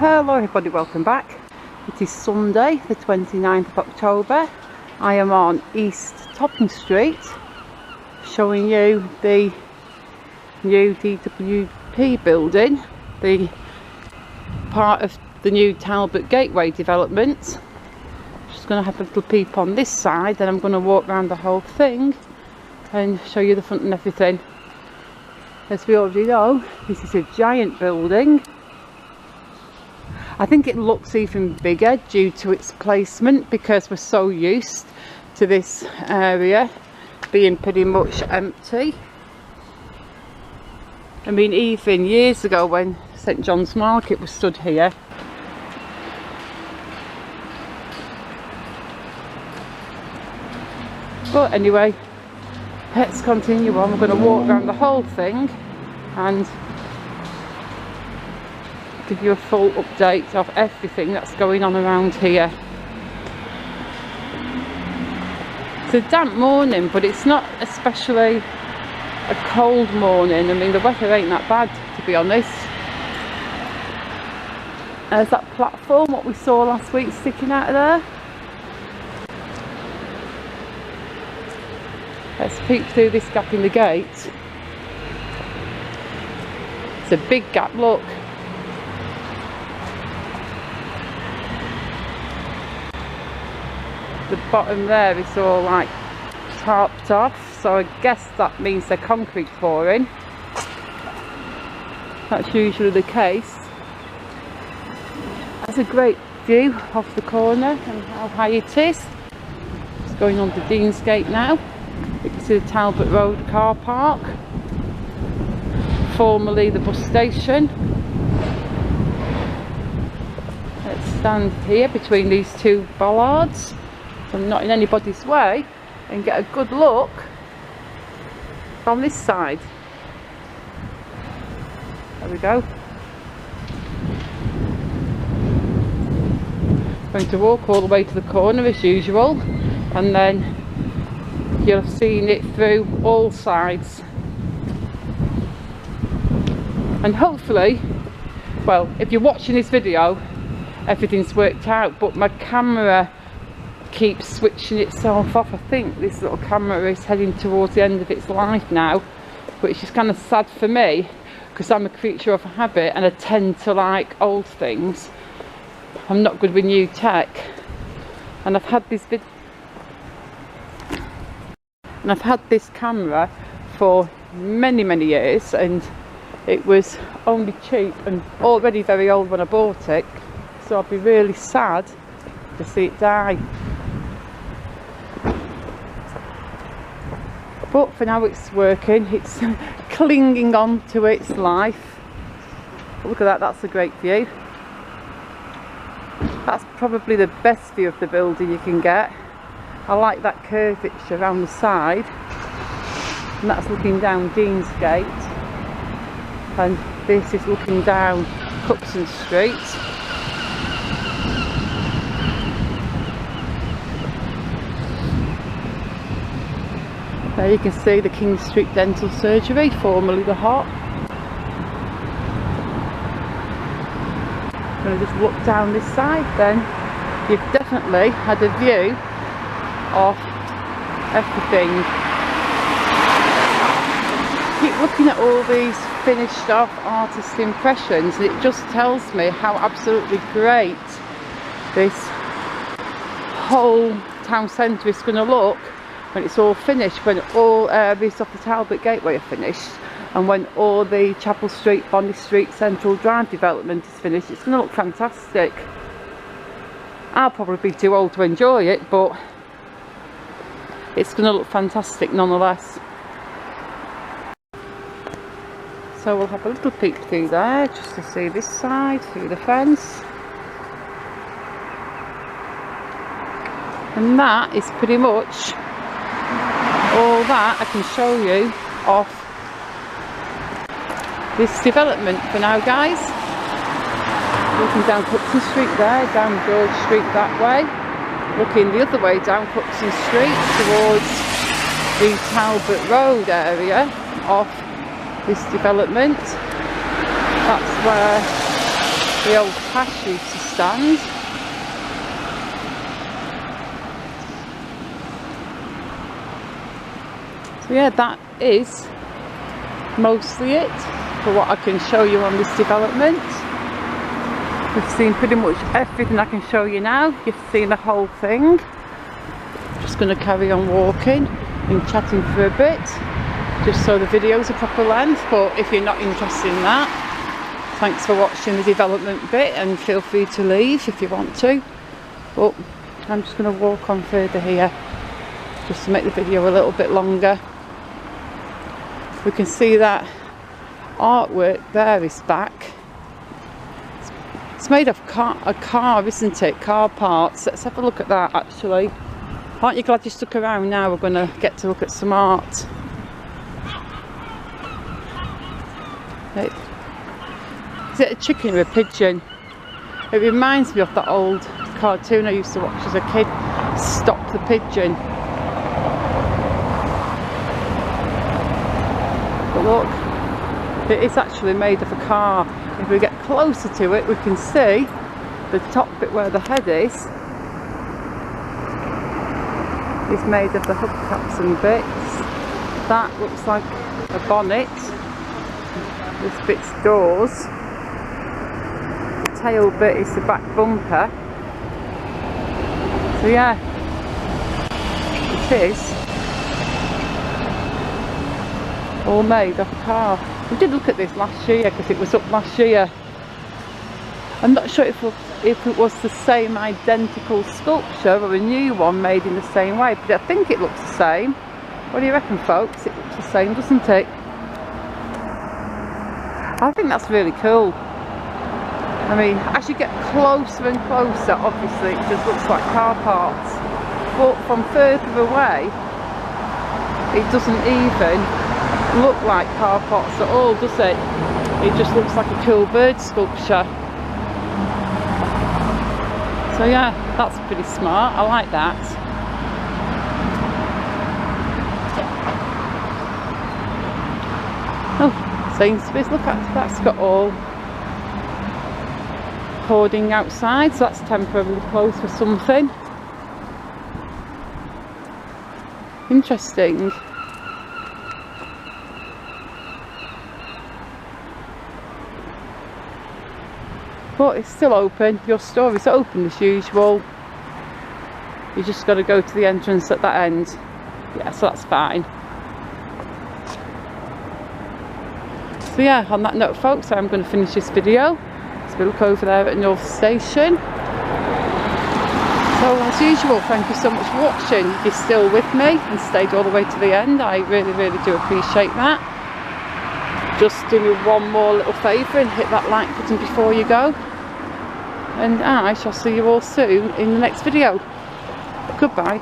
Hello everybody, welcome back. It is Sunday the 29th of October. I am on East Cookson Street showing you the new DWP building, the part of the new Talbot Gateway development. Just going to have a little peep on this side, then I'm going to walk around the whole thing and show you the front and everything. As we already know, this is a giant building. I think it looks even bigger due to its placement because we're so used to this area being pretty much empty. I mean, even years ago when St John's Market was stood here, but anyway, let's continue on. We're going to walk around the whole thing and give you a full update of everything that's going on around here. It's a damp morning, but it's not especially a cold morning. I mean, the weather ain't that bad, to be honest. There's that platform, what we saw last week, sticking out of there. Let's peek through this gap in the gate. It's a big gap, look. The bottom there is all like tarped off, so I guess that means they're concrete pouring. That's usually the case. That's a great view off the corner and how high it is. It's going on to Deansgate now. You can see the Talbot Road car park, formerly the bus station. Let's stand here between these two bollards. I'm not in anybody's way and get a good look from this side. There we go. Going to walk all the way to the corner as usual, and then you'll have seen it through all sides. And hopefully, well, if you're watching this video, everything's worked out, but my camera keeps switching itself off. I think this little camera is heading towards the end of its life now, which is kind of sad for me because I'm a creature of habit and I tend to like old things. I'm not good with new tech, and I've had this camera for many years, and it was only cheap and already very old when I bought it, so I'd be really sad to see it die. But for now it's working, it's clinging on to its life. But look at that, that's a great view. That's probably the best view of the building you can get. I like that curvature around the side. And that's looking down Deansgate. And this is looking down Cookson Street. There you can see the King Street Dental Surgery, formerly the Hop. I'm going to just look down this side then. You've definitely had a view of everything. Keep looking at all these finished off artist impressions, and it just tells me how absolutely great this whole town centre is going to look when it's all finished, when all areas of the Talbot Gateway are finished, and when all the Chapel Street, Bonny Street, Central Drive development is finished. It's going to look fantastic. I'll probably be too old to enjoy it, but it's going to look fantastic nonetheless. So we'll have a little peek through there just to see this side through the fence. And that is pretty much all that I can show you of this development for now, guys. Looking down Cookson Street there, down George Street that way. Looking the other way down Cookson Street towards the Talbot Road area of this development. That's where the old cash used to stand. So yeah, that is mostly it for what I can show you on this development. We've seen pretty much everything I can show you now. You've seen the whole thing. Just going to carry on walking and chatting for a bit, just so the video's a proper length. But if you're not interested in that, thanks for watching the development bit, and feel free to leave if you want to. But I'm just going to walk on further here, just to make the video a little bit longer. We can see that artwork there is back. It's made of a car, isn't it? Car parts. Let's have a look at that actually. Aren't you glad you stuck around? Now we're going to get to look at some art. Is it a chicken or a pigeon? It reminds me of that old cartoon I used to watch as a kid, Stop the Pigeon. But look, it is actually made of a car. If we get closer to it, we can see the top bit where the head is made of the hubcaps and bits. That looks like a bonnet. This bit's doors. The tail bit is the back bumper. So yeah, it is all made of a car. We did look at this last year because it was up last year. I'm not sure if it was the same identical sculpture or a new one made in the same way, but I think it looks the same. What do you reckon, folks? It looks the same, doesn't it? I think that's really cool. I mean, as you get closer and closer, obviously it just looks like car parts, but from further away it doesn't even look like car parts at all, does it? It just looks like a cool bird sculpture. So yeah, that's pretty smart. I like that. Oh, Sainsbury's, look at that's got all hoarding outside, so that's temporarily closed for something. Interesting. But it's still open. Your store is open as usual. You just got to go to the entrance at that end. Yeah, so that's fine. So yeah, on that note, folks, I'm going to finish this video. Let's look over there at North Station. So as usual, thank you so much for watching. If you're still with me and stayed all the way to the end, I really do appreciate that. Just do me one more little favour and hit that like button before you go. And I shall see you all soon in the next video. Goodbye.